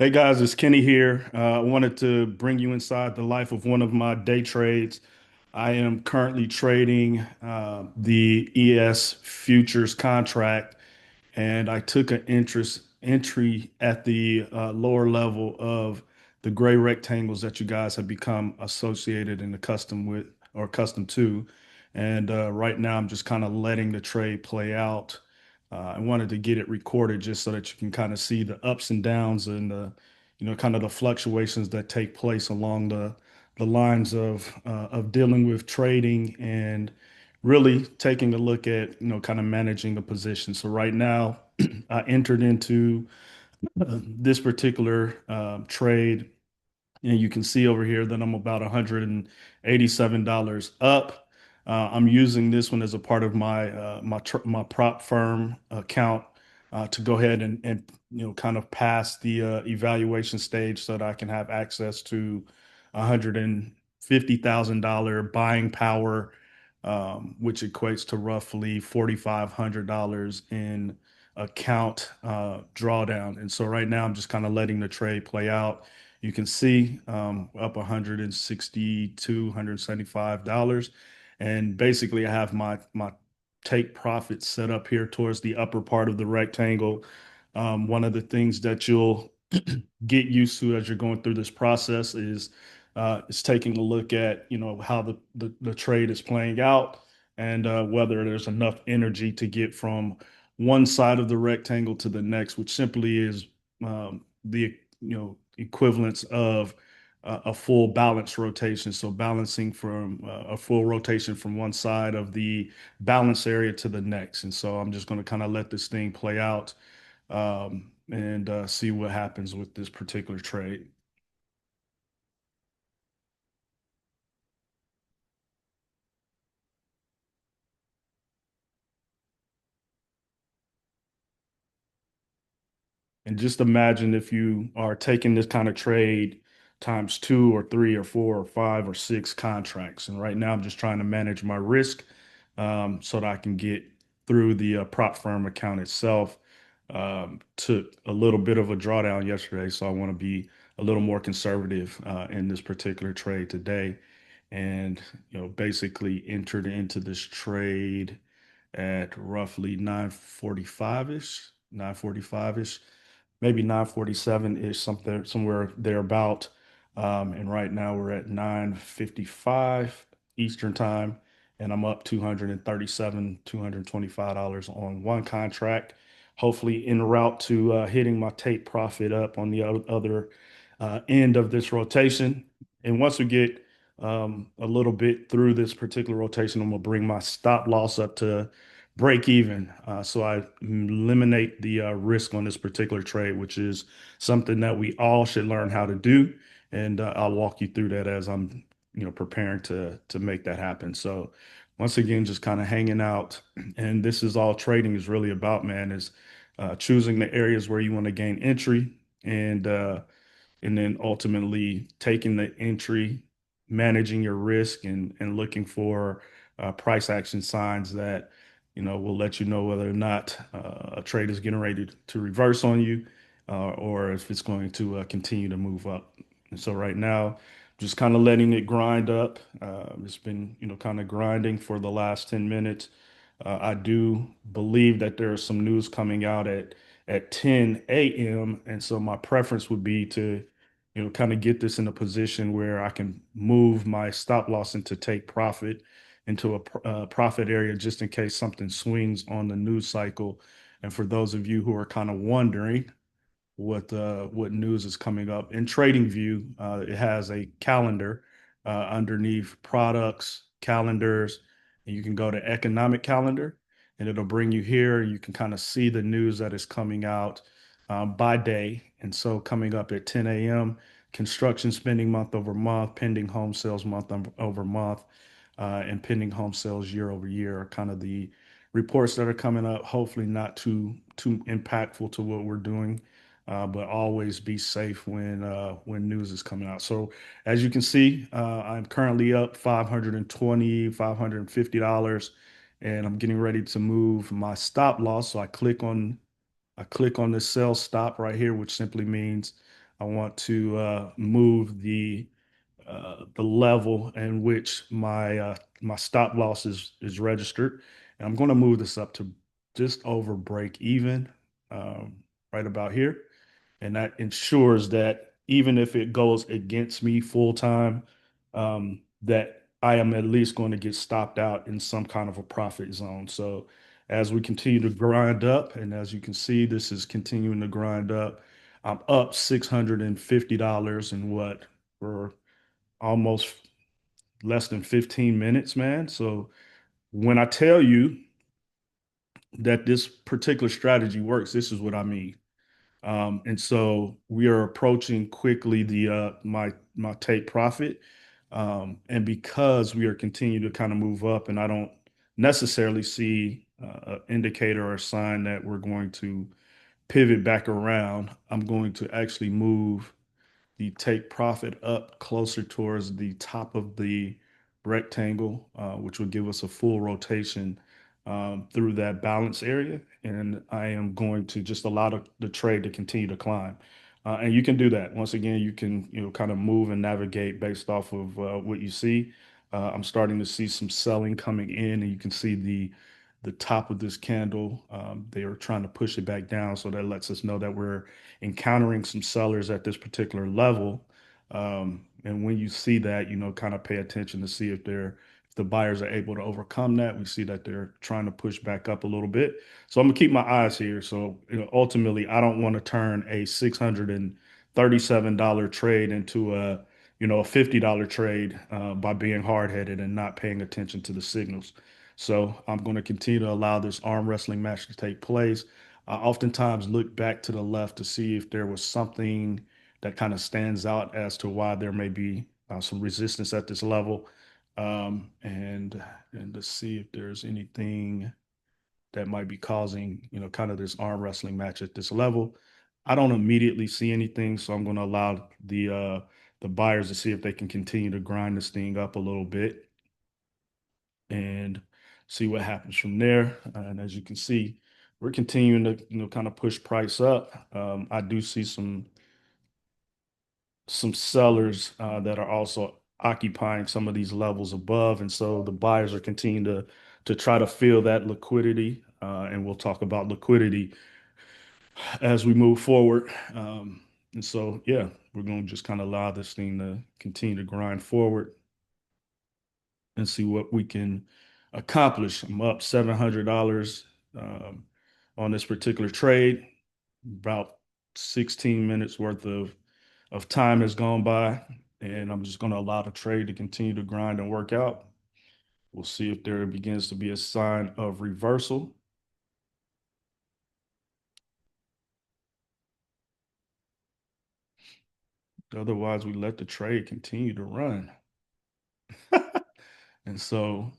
Hey guys, it's Kenny here. I wanted to bring you inside the life of one of my day trades. I am currently trading the ES futures contract, and I took an interest entry at the lower level of the gray rectangles that you guys have become associated and accustomed with or accustomed to. And right now, I'm just kind of letting the trade play out. I wanted to get it recorded just so that you can kind of see the ups and downs and kind of the fluctuations that take place along the lines of dealing with trading and really taking a look at kind of managing a position. So right now, I entered into this particular trade, and you can see over here that I'm about $187 up. I'm using this one as a part of my prop firm account to go ahead and kind of pass the evaluation stage so that I can have access to $150,000 buying power, which equates to roughly $4,500 in account drawdown. And so right now I'm just kind of letting the trade play out. You can see up 162, $175. And basically I have my take profit set up here towards the upper part of the rectangle. One of the things that you'll get used to as you're going through this process is taking a look at how the trade is playing out and whether there's enough energy to get from one side of the rectangle to the next, which simply is the equivalence of a full balance rotation. So balancing from a full rotation from one side of the balance area to the next. And so I'm just going to kind of let this thing play out and see what happens with this particular trade. And just imagine if you are taking this kind of trade times two or three or four or five or six contracts. And right now, I'm just trying to manage my risk so that I can get through the prop firm account itself. Took a little bit of a drawdown yesterday, so I want to be a little more conservative in this particular trade today. And basically entered into this trade at roughly 9:45-ish, 9:45-ish, maybe 9:47-ish, something somewhere thereabout. And right now we're at 9:55 Eastern time, and I'm up 237, $225 on one contract. Hopefully en route to hitting my take profit up on the other end of this rotation. And once we get a little bit through this particular rotation, I'm gonna bring my stop loss up to break even. So I eliminate the risk on this particular trade, which is something that we all should learn how to do. And I'll walk you through that as I'm, preparing to make that happen. So once again, just kind of hanging out. And this is all trading is really about, man, is choosing the areas where you want to gain entry and then ultimately taking the entry, managing your risk, and looking for price action signs that will let you know whether or not a trade is getting ready to reverse on you or if it's going to continue to move up. And so right now, just kind of letting it grind up. It's been kind of grinding for the last 10 minutes. I do believe that there is some news coming out at 10 a.m. And so my preference would be to, kind of get this in a position where I can move my stop loss into take profit into a profit area just in case something swings on the news cycle. And for those of you who are kind of wondering what news is coming up in TradingView, it has a calendar underneath products, calendars, and you can go to economic calendar and it'll bring you here. You can kind of see the news that is coming out by day. And so coming up at 10 a.m., construction spending month over month, pending home sales month over month, and pending home sales year over year are kind of the reports that are coming up. Hopefully not too impactful to what we're doing, but always be safe when news is coming out. So as you can see, I'm currently up 520, $550, and I'm getting ready to move my stop loss. So I click on the sell stop right here, which simply means I want to move the level in which my stop loss is registered, and I'm going to move this up to just over break even, um, right about here, and that ensures that even if it goes against me full time, that I am at least going to get stopped out in some kind of a profit zone. So as we continue to grind up, and as you can see, this is continuing to grind up. I'm up $650 in what, for almost less than 15 minutes, man. So when I tell you that this particular strategy works, this is what I mean. And so we are approaching quickly the my take profit. And because we are continuing to kind of move up, and I don't necessarily see an indicator or a sign that we're going to pivot back around, I'm going to actually move the take profit up closer towards the top of the rectangle, which will give us a full rotation through that balance area. And I am going to just allow the trade to continue to climb. And you can do that. Once again, you can, kind of move and navigate based off of what you see. I'm starting to see some selling coming in, and you can see the top of this candle. They are trying to push it back down, so that lets us know that we're encountering some sellers at this particular level. And when you see that, kind of pay attention to see if the buyers are able to overcome that. We see that they're trying to push back up a little bit. So I'm gonna keep my eyes here. So, ultimately, I don't want to turn a $637 trade into a $50 trade by being hard-headed and not paying attention to the signals. So I'm going to continue to allow this arm wrestling match to take place. I oftentimes look back to the left to see if there was something that kind of stands out as to why there may be some resistance at this level, and to see if there's anything that might be causing, kind of this arm wrestling match at this level. I don't immediately see anything, so I'm going to allow the buyers to see if they can continue to grind this thing up a little bit and see what happens from there. And as you can see, we're continuing to, kind of push price up. I do see some sellers that are also occupying some of these levels above, and so the buyers are continuing to try to fill that liquidity. And we'll talk about liquidity as we move forward. And so, yeah, we're going to just kind of allow this thing to continue to grind forward and see what we can accomplish. I'm up $700 um, on this particular trade. About 16 minutes worth of time has gone by, and I'm just going to allow the trade to continue to grind and work out. We'll see if there begins to be a sign of reversal. Otherwise, we let the trade continue to run. And so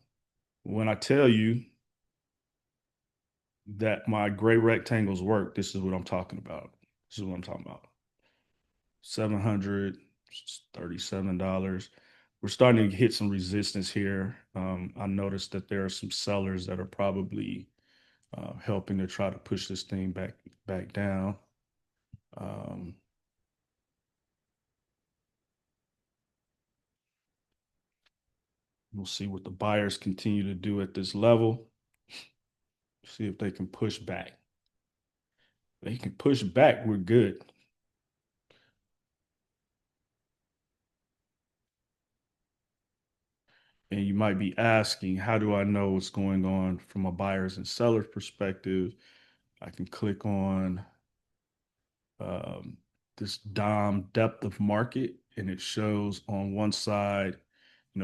when I tell you that my gray rectangles work, this is what I'm talking about. This is what I'm talking about. $737. We're starting to hit some resistance here. I noticed that there are some sellers that are probably helping to try to push this thing back down. Um, we'll see what the buyers continue to do at this level. See if they can push back. If they can push back, we're good. And you might be asking, how do I know what's going on from a buyer's and seller's perspective? I can click on um, this DOM depth of market, and it shows on one side,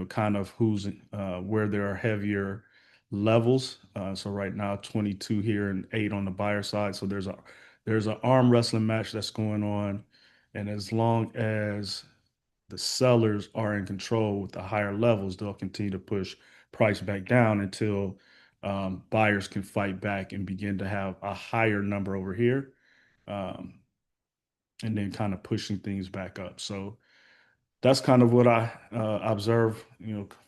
kind of who's where there are heavier levels. So right now, 22 here and 8 on the buyer side. So there's an arm wrestling match that's going on, and as long as the sellers are in control with the higher levels, they'll continue to push price back down until buyers can fight back and begin to have a higher number over here. Um, and then kind of pushing things back up. So that's kind of what I observe,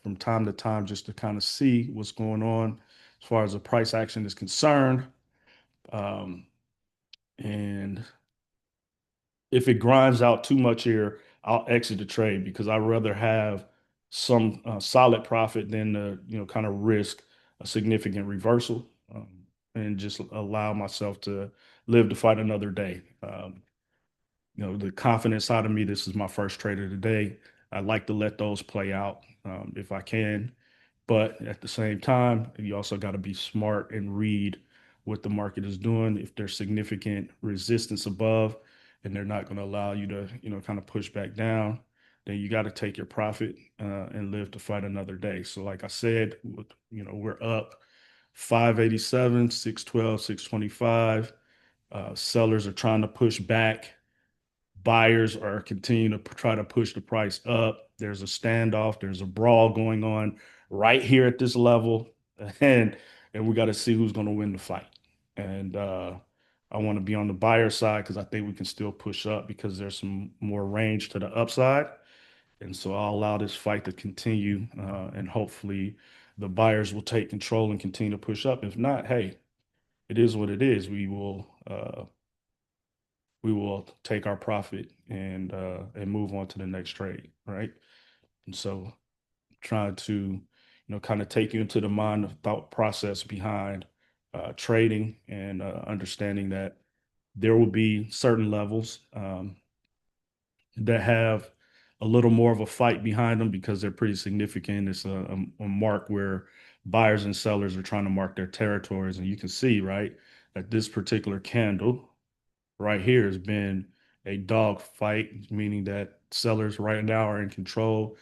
from time to time, just to kind of see what's going on as far as the price action is concerned. Um, and if it grinds out too much here, I'll exit the trade because I'd rather have some solid profit than to, kind of risk a significant reversal, and just allow myself to live to fight another day. The confidence side of me, this is my first trade of the day. I like to let those play out, if I can. But at the same time, you also got to be smart and read what the market is doing. If there's significant resistance above and they're not going to allow you to, kind of push back down, then you got to take your profit, and live to fight another day. So, like I said, we're up 587, 612, 625. Sellers are trying to push back. Buyers are continuing to try to push the price up. There's a standoff, there's a brawl going on right here at this level, and we got to see who's going to win the fight. And I want to be on the buyer side because I think we can still push up because there's some more range to the upside. And so I'll allow this fight to continue, and hopefully the buyers will take control and continue to push up. If not, hey, it is what it is. We will take our profit and move on to the next trade, right? And so trying to, kind of take you into the mind of thought process behind trading and understanding that there will be certain levels, that have a little more of a fight behind them because they're pretty significant. It's a mark where buyers and sellers are trying to mark their territories. And you can see, right, that this particular candle right here has been a dog fight, meaning that sellers right now are in control,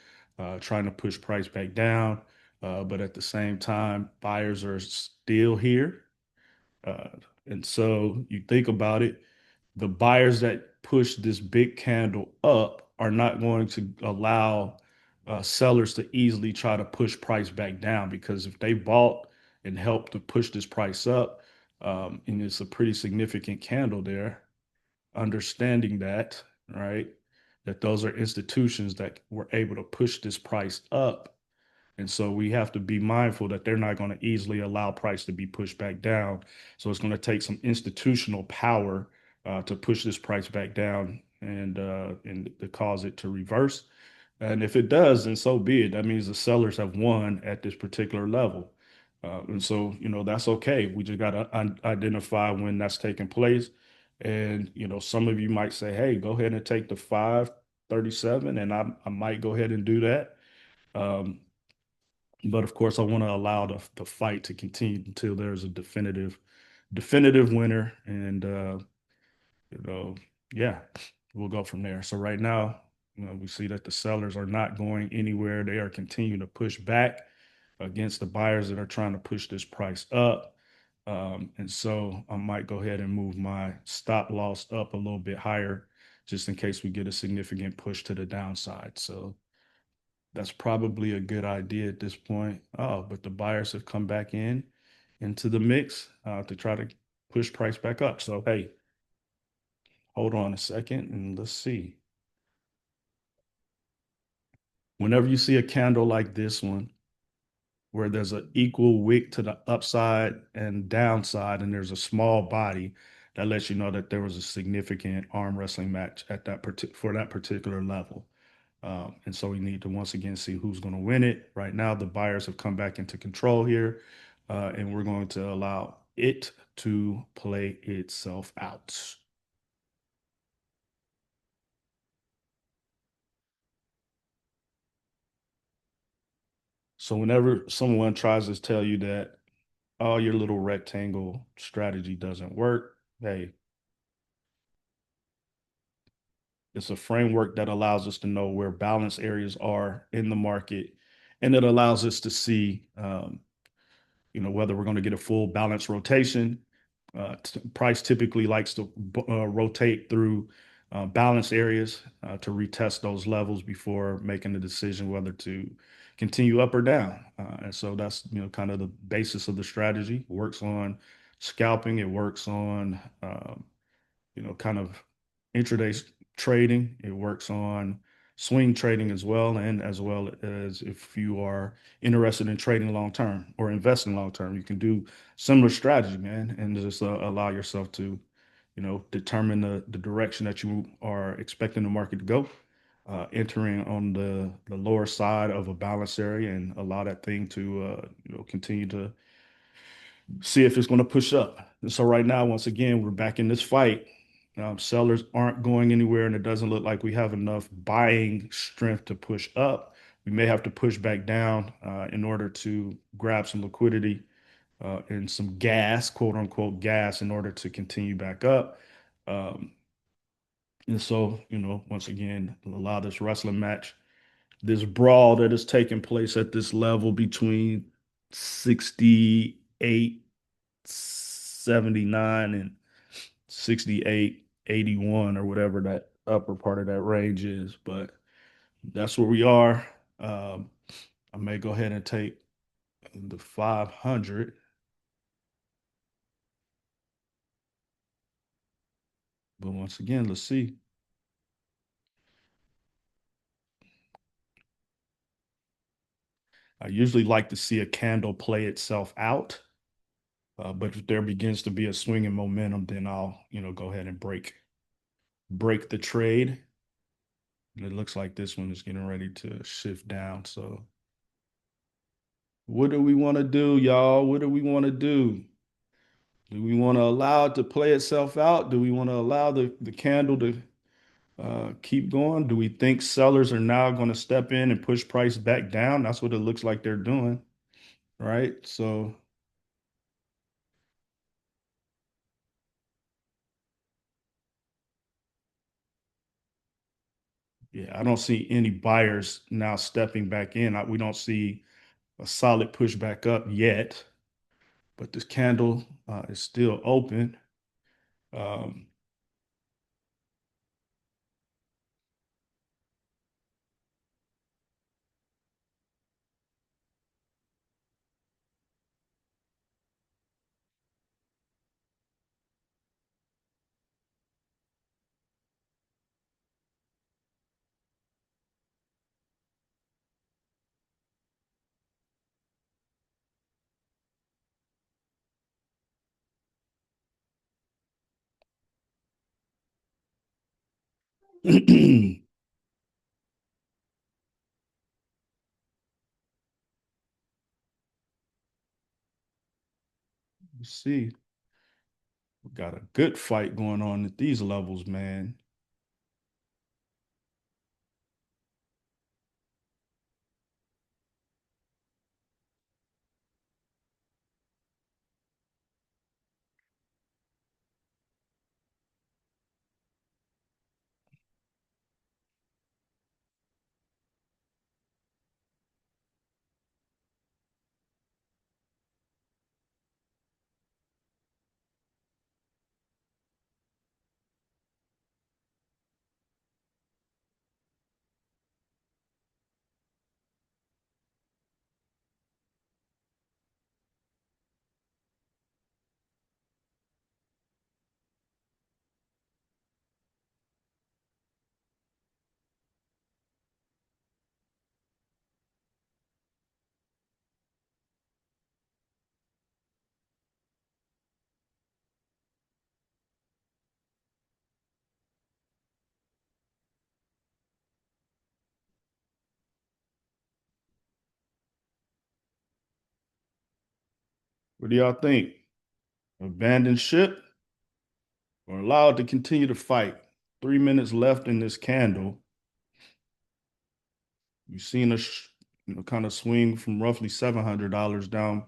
trying to push price back down. But at the same time, buyers are still here. Uh, and so you think about it, the buyers that push this big candle up are not going to allow sellers to easily try to push price back down because if they bought and helped to push this price up, and it's a pretty significant candle there, understanding that, right, that those are institutions that were able to push this price up. And so we have to be mindful that they're not going to easily allow price to be pushed back down. So it's going to take some institutional power to push this price back down and to cause it to reverse. And if it does, then so be it. That means the sellers have won at this particular level. And so, that's okay. We just got to identify when that's taking place. And, some of you might say, hey, go ahead and take the 537, and I might go ahead and do that. Um, but of course, I want to allow the fight to continue until there's a definitive winner. And, you know, yeah, we'll go from there. So right now, we see that the sellers are not going anywhere. They are continuing to push back against the buyers that are trying to push this price up. And so I might go ahead and move my stop loss up a little bit higher just in case we get a significant push to the downside. So that's probably a good idea at this point. Oh, but the buyers have come back into the mix to try to push price back up. So hey, hold on a second and let's see. Whenever you see a candle like this one, where there's an equal wick to the upside and downside, and there's a small body, that lets you know that there was a significant arm wrestling match at for that particular level. And so we need to once again see who's going to win it. Right now, the buyers have come back into control here, and we're going to allow it to play itself out. So whenever someone tries to tell you that, oh, your little rectangle strategy doesn't work, hey, it's a framework that allows us to know where balance areas are in the market, and it allows us to see, whether we're going to get a full balance rotation. Price typically likes to rotate through balance areas to retest those levels before making the decision whether to continue up or down. And so that's kind of the basis of the strategy. It works on scalping. It works on kind of intraday trading. It works on swing trading as well, and as well as if you are interested in trading long term or investing long term, you can do similar strategy, man, and just allow yourself to, determine the direction that you are expecting the market to go. Entering on the lower side of a balance area and allow that thing to continue to see if it's going to push up. And so right now, once again, we're back in this fight. Sellers aren't going anywhere, and it doesn't look like we have enough buying strength to push up. We may have to push back down in order to grab some liquidity and some gas, quote unquote, gas, in order to continue back up. Um, and so, once again, allow this wrestling match, this brawl that is taking place at this level between 68 79 and 68 81 or whatever that upper part of that range is. But that's where we are. Um, I may go ahead and take the 500, but once again, let's see. I usually like to see a candle play itself out. But if there begins to be a swing in momentum, then I'll, go ahead and break the trade. And it looks like this one is getting ready to shift down. So what do we want to do, y'all? What do we want to do? Do we want to allow it to play itself out? Do we want to allow the candle to keep going? Do we think sellers are now going to step in and push price back down? That's what it looks like they're doing, right? So, yeah, I don't see any buyers now stepping back in. We don't see a solid push back up yet, but this candle is still open. Um, you see, we got a good fight going on at these levels, man. What do y'all think? Abandon ship or allow it to continue to fight? 3 minutes left in this candle. You've seen us, kind of swing from roughly $700 down,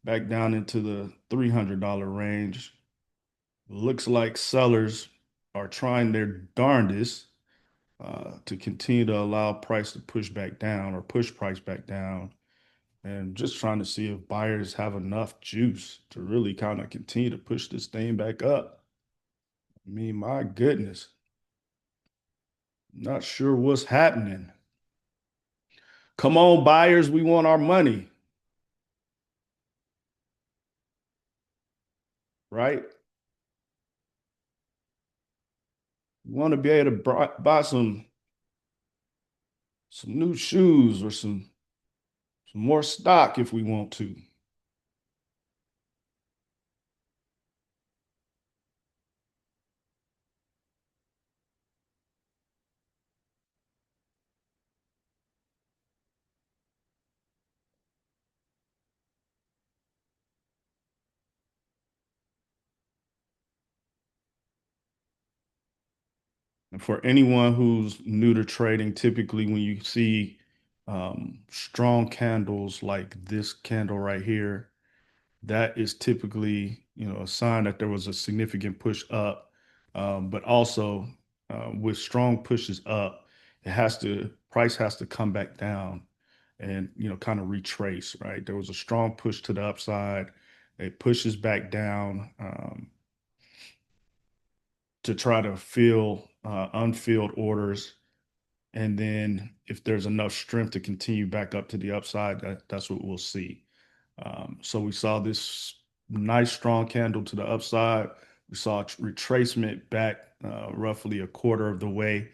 back down into the $300 range. Looks like sellers are trying their darndest to continue to allow price to push back down or push price back down, and just trying to see if buyers have enough juice to really kind of continue to push this thing back up. I mean, my goodness, not sure what's happening. Come on, buyers, we want our money, right? We want to be able to buy some new shoes or some more stock if we want to. For anyone who's new to trading, typically when you see strong candles like this candle right here, that is typically, a sign that there was a significant push up. But also, with strong pushes up, price has to come back down and, kind of retrace, right? There was a strong push to the upside. It pushes back down to try to fill unfilled orders. And then if there's enough strength to continue back up to the upside, that's what we'll see. So we saw this nice strong candle to the upside. We saw retracement back roughly a quarter of the way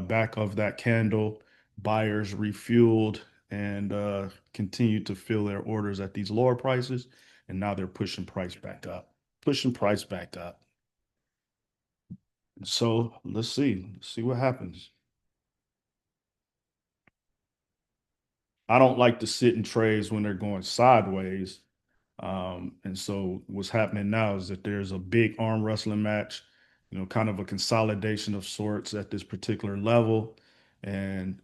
back of that candle. Buyers refueled and continued to fill their orders at these lower prices. And now they're pushing price back up, pushing price back up. So let's see what happens. I don't like to sit in trades when they're going sideways. And so what's happening now is that there's a big arm wrestling match, kind of a consolidation of sorts at this particular level. And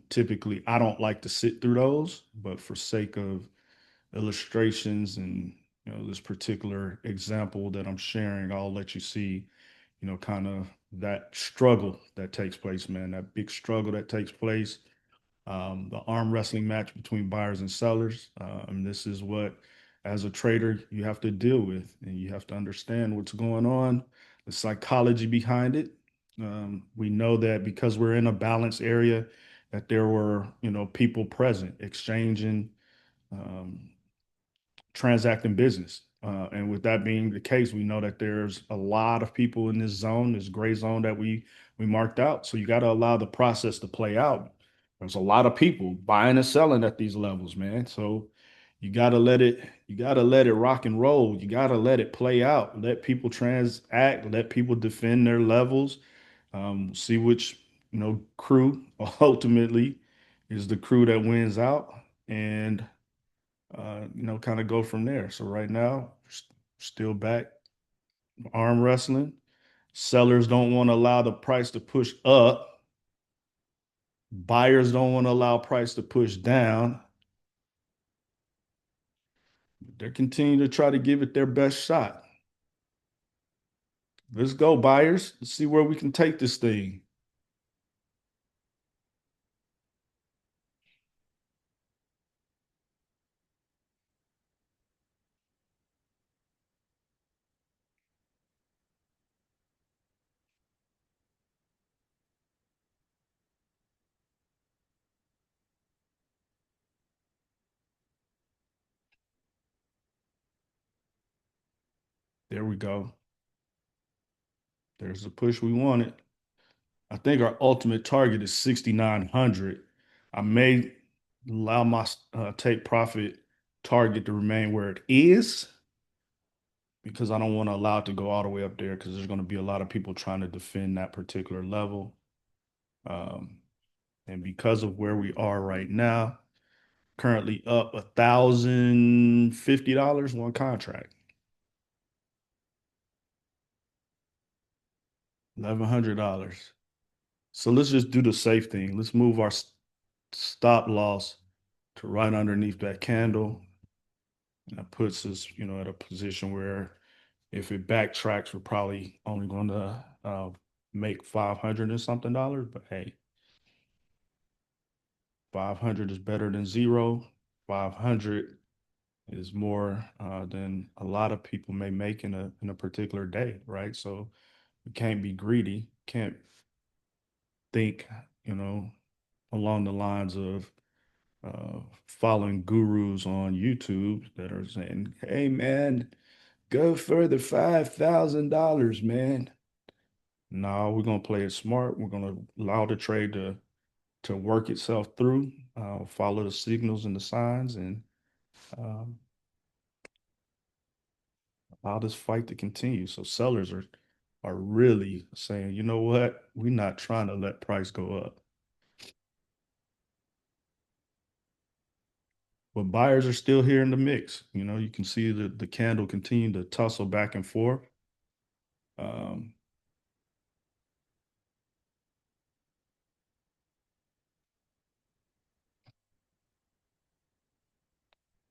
typically, I don't like to sit through those, but for sake of illustrations and this particular example that I'm sharing, I'll let you see, kind of that struggle that takes place, man. That big struggle that takes place, the arm wrestling match between buyers and sellers. And this is what, as a trader, you have to deal with, and you have to understand what's going on, the psychology behind it. We know that because we're in a balanced area, that there were, people present exchanging, um, transacting business. And with that being the case, we know that there's a lot of people in this zone, this gray zone that we marked out. So you got to allow the process to play out. There's a lot of people buying and selling at these levels, man. So you gotta let it rock and roll. You gotta let it play out. Let people transact, let people defend their levels. See which, crew ultimately is the crew that wins out. And kind of go from there. So right now, still back arm wrestling. Sellers don't want to allow the price to push up. Buyers don't want to allow price to push down. They're continuing to try to give it their best shot. Let's go, buyers. Let's see where we can take this thing. There we go. There's the push we wanted. I think our ultimate target is 6,900. I may allow my take profit target to remain where it is because I don't want to allow it to go all the way up there because there's going to be a lot of people trying to defend that particular level. Um, and because of where we are right now, currently up $1,050 one contract, $1,100. So let's just do the safe thing. Let's move our stop loss to right underneath that candle. And that puts us, at a position where if it backtracks, we're probably only going to make 500 and something dollars. But hey, 500 is better than zero. 500 is more than a lot of people may make in a particular day, right? So we can't be greedy. Can't think, you know, along the lines of following gurus on YouTube that are saying, "Hey, man, go for the $5,000, man." No, we're gonna play it smart. We're gonna allow the trade to work itself through, follow the signals and the signs, and um, allow this fight to continue. So sellers are really saying, you know what, we're not trying to let price go up. But buyers are still here in the mix. You can see the candle continue to tussle back and forth. Um,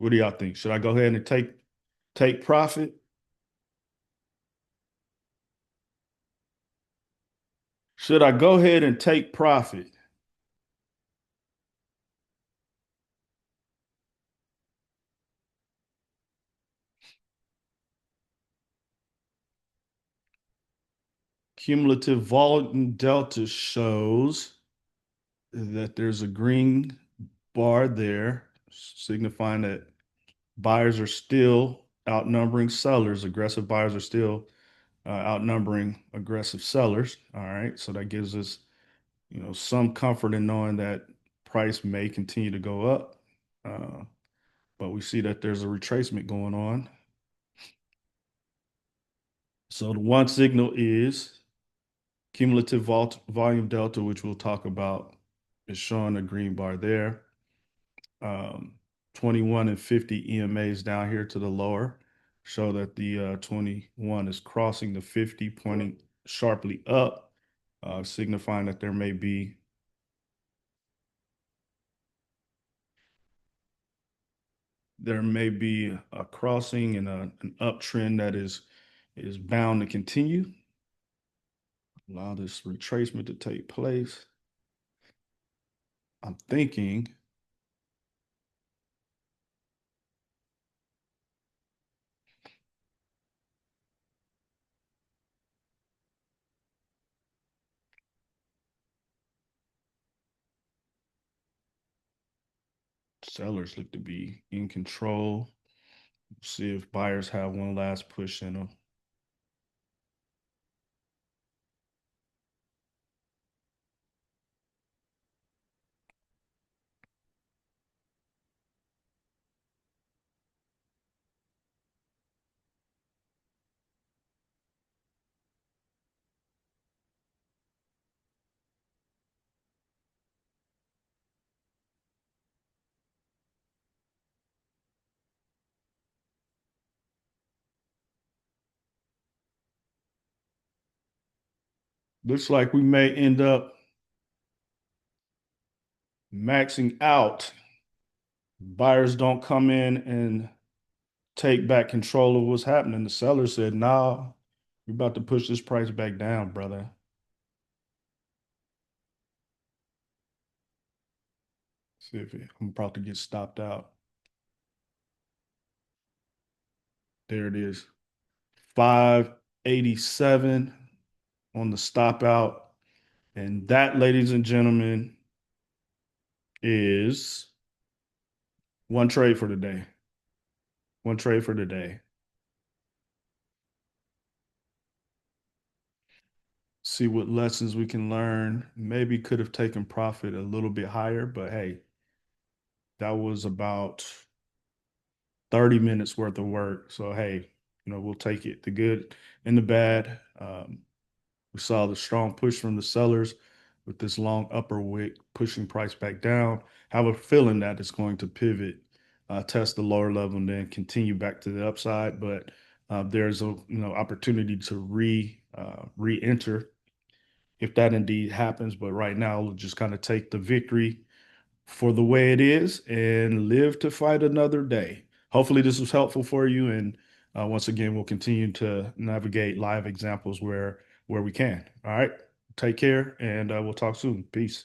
What do y'all think? Should I go ahead and take profit? Should I go ahead and take profit? Cumulative volume delta shows that there's a green bar there, signifying that buyers are still outnumbering sellers. Aggressive buyers are still outnumbering aggressive sellers. All right, so that gives us, some comfort in knowing that price may continue to go up. Uh, but we see that there's a retracement going on. So the one signal is cumulative volume delta, which we'll talk about, is showing a green bar there. Um, 21 and 50 EMAs down here to the lower show that the 21 is crossing the 50, pointing sharply up, signifying that there may be a crossing and an uptrend that is bound to continue. Allow this retracement to take place. I'm thinking sellers look to be in control. See if buyers have one last push in them. Looks like we may end up maxing out. Buyers don't come in and take back control of what's happening. The seller said, "Nah, we're about to push this price back down, brother." See if I'm about to get stopped out. There it is. 587 on the stop out. And that, ladies and gentlemen, is one trade for the day. One trade for the day. See what lessons we can learn. Maybe could have taken profit a little bit higher, but hey, that was about 30 minutes worth of work. So hey, we'll take it, the good and the bad. We saw the strong push from the sellers with this long upper wick pushing price back down. Have a feeling that it's going to pivot, test the lower level, and then continue back to the upside. But there's a opportunity to re-enter if that indeed happens. But right now, we'll just kind of take the victory for the way it is and live to fight another day. Hopefully, this was helpful for you. And once again, we'll continue to navigate live examples where we can. All right. Take care, and we'll talk soon. Peace.